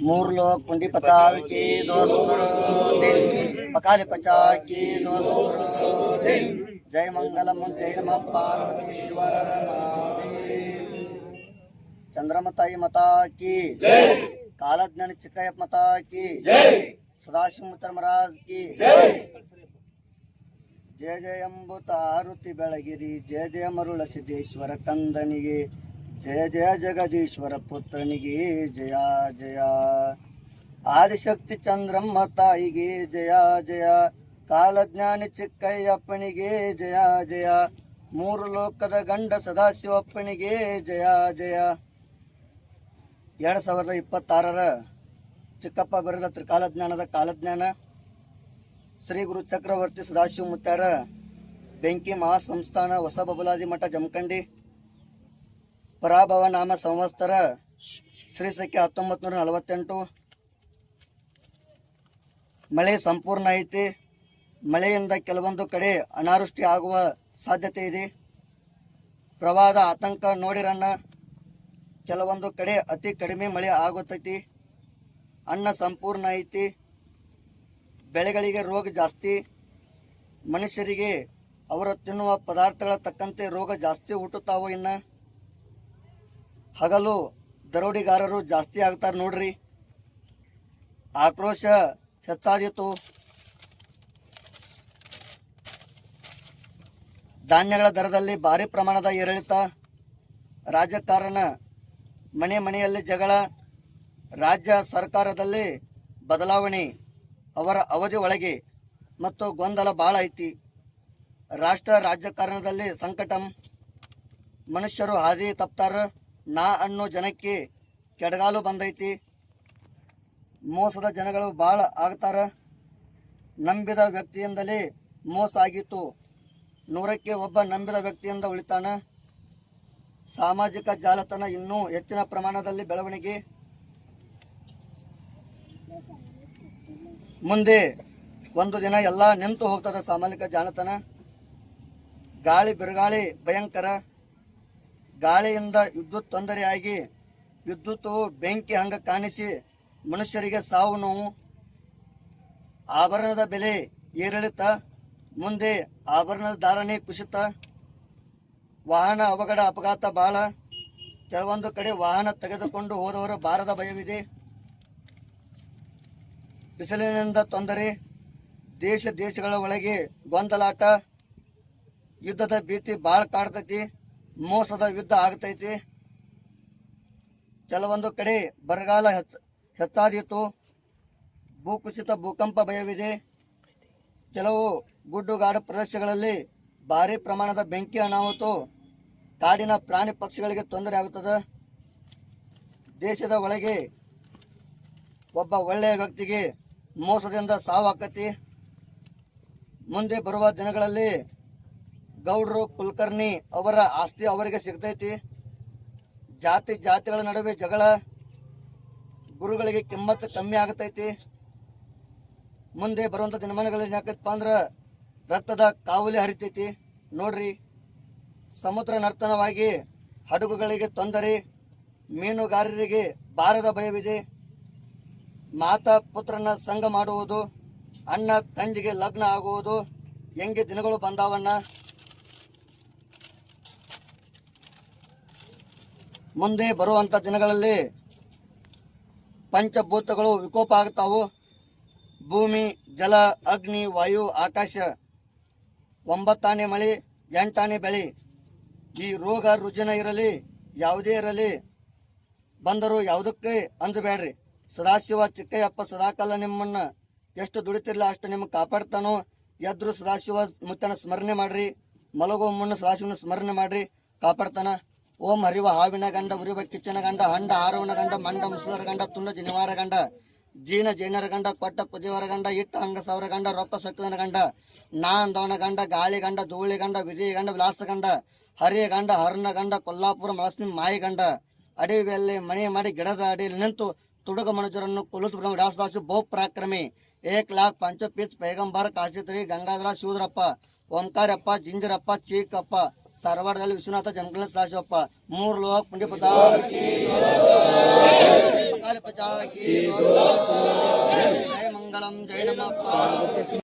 मूर लोक पुंडी पताल की दोस्तर दिन पकाले पचा की दोस्तर दिन जय मंगलम जय नमः पार्वतीश्वर महादेव चंद्रमताई माता की जय कालज्ञान चिಕ್ಕಯ್ಯಪ್ಪ माता की जय सदाशिव मुत्तर महाराज की जय जय जय अंबुतारुति बेಳಗಿರಿ जय जय मरुಳ सिद्धेश्वर कंदनिगे जय जय जगदीश्वर पुत्रनिगे जय जय आदिशक्ति चंद्रಮ್ಮ ತಾಯಿಗೆ जय जय ಕಾಲಜ್ಞಾನಿ ಚಿಕ್ಕಯ್ಯಪ್ಪನಿಗೆ जय जय ಮೂರು ಲೋಕದ ಗಂಡ ಸದಾಶಿವಪ್ಪನಿಗೆ जय जय 2026 ಚಿಕ್ಕಪ್ಪ ಬರೆದ ತ್ರಿಕಾಲಜ್ಞಾನದ ಕಾಲಜ್ಞಾನ ಶ್ರೀ ಗುರು ಚಕ್ರವರ್ತಿ ಸದಾಶಿವ ಮುತ್ಯಾರ ಬೆಂಕಿ ಮಹಾಸಂಸ್ಥಾನ ಹೊಸ ಬಬಲಾದಿ ಮಠ ಜಮಖಂಡಿ ಪರಾಭವ ನಾಮ ಸಂವತ್ಸರ ಶ್ರೀ ಸಖ್ಯ 1948 ಮಳೆ ಸಂಪೂರ್ಣ ಐತಿ. ಮಳೆಯಿಂದ ಕೆಲವೊಂದು ಕಡೆ ಅನಾವೃಷ್ಟಿ ಆಗುವ ಸಾಧ್ಯತೆ ಇದೆ. ಪ್ರವಾಹದ ಆತಂಕ ನೋಡಿರನ್ನ ಕೆಲವೊಂದು ಕಡೆ ಅತಿ ಕಡಿಮೆ ಮಳೆ ಆಗುತ್ತೈತಿ. ಅನ್ನ ಸಂಪೂರ್ಣ ಐತಿ. ಬೆಳೆಗಳಿಗೆ ರೋಗ ಜಾಸ್ತಿ. ಮನುಷ್ಯರಿಗೆ ಅವರು ತಿನ್ನುವ ಪದಾರ್ಥಗಳ ತಕ್ಕಂತೆ ರೋಗ ಜಾಸ್ತಿ ಹುಟ್ಟುತ್ತಾವು. ಇನ್ನು ಹಗಲು ದರೋಡಿಗಾರರು ಜಾಸ್ತಿ ಆಗ್ತಾರೆ ನೋಡ್ರಿ. ಆಕ್ರೋಶ ಹೆಚ್ಚಾದೀತು. ಧಾನ್ಯಗಳ ದರದಲ್ಲಿ ಭಾರಿ ಪ್ರಮಾಣದ ಏರಿಳಿತ. ರಾಜಕಾರಣ, ಮನೆ ಮನೆಯಲ್ಲಿ ಜಗಳ, ರಾಜ್ಯ ಸರ್ಕಾರದಲ್ಲಿ ಬದಲಾವಣೆ, ಅವರ ಅವಧಿ ಒಳಗೆ ಮತ್ತು ಗೊಂದಲ ಭಾಳ ಐತಿ. ರಾಷ್ಟ್ರ ರಾಜಕಾರಣದಲ್ಲಿ ಸಂಕಟಂ. ಮನುಷ್ಯರು ಹಾದಿ ತಪ್ತಾರ. ನಾ ಅನ್ನೋ ಜನಕ್ಕೆ ಕೆಡಗಾಲು ಬಂದೈತಿ. ಮೋಸದ ಜನಗಳು ಭಾಳ ಆಗ್ತಾರ. ನಂಬಿದ ವ್ಯಕ್ತಿಯಿಂದಲೇ ಮೋಸ ಆಗಿತ್ತು. 100ಕ್ಕೆ ಒಬ್ಬ ನಂಬಿದ ವ್ಯಕ್ತಿಯಿಂದ ಉಳಿತಾನ. ಸಾಮಾಜಿಕ ಜಾಲತಾಣ ಇನ್ನೂ ಹೆಚ್ಚಿನ ಪ್ರಮಾಣದಲ್ಲಿ ಬೆಳವಣಿಗೆ. ಮುಂದೆ ಒಂದು ದಿನ ಎಲ್ಲ ನಿಂತು ಹೋಗ್ತದೆ ಸಾಮಾಜಿಕ ಜಾಲತಾಣ. ಗಾಳಿ ಬಿರುಗಾಳಿ ಭಯಂಕರ. ಗಾಳಿಯಿಂದ ವಿದ್ಯುತ್ ತೊಂದರೆಯಾಗಿ ವಿದ್ಯುತ್ ಬೆಂಕಿ ಹಂಗ ಕಾಣಿಸಿ ಮನುಷ್ಯರಿಗೆ ಸಾವು ನೋವು. ಆಭರಣದ ಬೆಲೆ ಏರಿಳಿತ. ಮುಂದೆ ಆಭರಣದ ಧಾರಣೆ ಕುಸಿತ. ವಾಹನ ಅವಘಡ ಅಪಘಾತ ಭಾಳ. ಕೆಲವೊಂದು ಕಡೆ ವಾಹನ ತೆಗೆದುಕೊಂಡು ಹೋದವರು ಬಾರದ ಭಯವಿದೆ. ಬಿಸಿಲಿನಿಂದ ತೊಂದರೆ. ದೇಶಗಳ ಒಳಗೆ ಗೊಂದಲಾಟ. ಯುದ್ಧದ ಭೀತಿ ಭಾಳ ಕಾಡ್ತೈತಿ. ಮೋಸದ ಯುದ್ಧ ಆಗ್ತೈತಿ. ಕೆಲವೊಂದು ಕಡೆ ಬರಗಾಲ ಹೆಚ್ಚಾದೀತು. ಭೂಕುಸಿತ ಭೂಕಂಪ ಭಯವಿದೆ. ಕೆಲವು ಗುಡ್ಡುಗಾಡು ಪ್ರದೇಶಗಳಲ್ಲಿ ಭಾರಿ ಪ್ರಮಾಣದ ಬೆಂಕಿ ಅನಾಹುತ. ಕಾಡಿನ ಪ್ರಾಣಿ ಪಕ್ಷಿಗಳಿಗೆ ತೊಂದರೆ ಆಗುತ್ತದೆ. ದೇಶದ ಒಳಗೆ ಒಬ್ಬ ಒಳ್ಳೆಯ ವ್ಯಕ್ತಿಗೆ ಮೋಸದಿಂದ ಸಾವು ಆಕತಿ. ಮುಂದೆ ಬರುವ ದಿನಗಳಲ್ಲಿ ಗೌಡ್ರು ಕುಲಕರ್ಣಿ ಅವರ ಆಸ್ತಿ ಅವರಿಗೆ ಸಿಗ್ತೈತಿ. ಜಾತಿಗಳ ನಡುವೆ ಜಗಳ. ಗುರುಗಳಿಗೆ ಕಿಮ್ಮತ್ತು ಕಮ್ಮಿ ಆಗತೈತಿ. ಮುಂದೆ ಬರುವಂಥ ದಿನಮಾನಗಳಲ್ಲಿ ಯಾಕಪ್ಪ ಅಂದ್ರೆ ರಕ್ತದ ಕಾವಲಿ ಹರಿತೈತಿ ನೋಡ್ರಿ. ಸಮುದ್ರ ನರ್ತನವಾಗಿ ಹಡಗುಗಳಿಗೆ ತೊಂದರೆ. ಮೀನುಗಾರರಿಗೆ ಬಾರದ ಭಯವಿದೆ. ಮಾತಾ ಪುತ್ರನ ಸಂಗ ಮಾಡುವುದು. ಅಣ್ಣ ತಂಗಿಗೆ ಲಗ್ನ ಆಗುವುದು. ಹೆಂಗೆ ದಿನಗಳು ಬಂದಾವಣ್ಣ. ಮುಂದೆ ಬರುವಂಥ ದಿನಗಳಲ್ಲಿ ಪಂಚಭೂತಗಳು ವಿಕೋಪ ಆಗ್ತಾವು. ಭೂಮಿ, ಜಲ, ಅಗ್ನಿ, ವಾಯು, ಆಕಾಶ. 9 ಆನೆ ಮಳೆ, 8 ಆನೆ ಬೆಳೆ. ಈ ರೋಗ ರುಜಿನ ಇರಲಿ ಯಾವುದೇ ಇರಲಿ ಬಂದರೂ ಯಾವುದಕ್ಕೆ ಅಂಜಬೇಡ್ರಿ. ಸದಾಶಿವ ಚಿಕ್ಕಯ್ಯಪ್ಪ ಸದಾಕಾಲ ನಿಮ್ಮನ್ನ ಎಷ್ಟು ದುಡಿತಿರ್ಲ ಅಷ್ಟು ನಿಮಗೆ ಕಾಪಾಡ್ತಾನೋ. ಎದ್ರು ಸದಾಶಿವ ಮುತ್ತನ ಸ್ಮರಣೆ ಮಾಡ್ರಿ. ಮಲಗೋ ಮುನ್ನ ಸದಾಶಿವನ ಸ್ಮರಣೆ ಮಾಡ್ರಿ, ಕಾಪಾಡ್ತಾನ. ಓಂ ಹರಿವ ಹಾವಿನ ಗಂಡ ಉರಿವ ಕಿಚ್ಚನ ಗಂಡ ಹಂಡ ಹಾರವನ ಗಂಡ ಮಂಡ ಮುಸುಲರ ಗಂಡ ತುಂಡ ಜನಿವಾರ ಗಂಡ ಜೀನ ಜೈನರ ಗಂಡ ಕೊಟ್ಟ ಕುದಿಯವರ ಗಂಡ ಇಟ್ಟ ಹಂಗ ಸಾವಿರ ಗಂಡ ರೊಕ್ಕ ಸೊಕ್ಕದನ ಗಂಡ ನಾ ಅಂದವನ ಗಂಡ ಗಾಳಿ ಗಂಡ ಧೂಳಿ ಗಂಡ ವಿಜಯ ಗಂಡ ವಿಲಾಸ ಗಂಡ ಹರಿಯ ಗಂಡ ಹರ್ನ ಗಂಡ ಕೊಲ್ಲಾಪುರ ಮಲಸ್ಮಿ ಮಾಯಿ ಗಂಡ ಅಡಿಯಲ್ಲಿ ಮನೆ ಮಾಡಿ ಗಿಡದ ಅಡಿಯಲ್ಲಿ ನಿಂತು ತುಡುಗ ಮನುಜರನ್ನು ಕೊಲ್ಲುತ್ತ ವಿಡಾಸದಾಸು ಬಹು ಪರಾಕ್ರಮಿ 1,05,5 ಪೀಚ್ ಪೈಗಂಬರ್ ಕಾಶಿತ್ರಿ ಗಂಗಾಧರ ಶಿವದ್ರಪ್ಪ ಓಂಕಾರಪ್ಪ ಜಿಂಜರಪ್ಪ ಚೀಕಪ್ಪ ಸಾರವಾಡದಲ್ಲಿ ವಿಶ್ವನಾಥ ಜಮಖಂಡಿ ಸದಾಶಿವಪ್ಪ 3 ಲೋಕ ಪುಂಡಿಪದ पचा की जय मंगलम जय नमः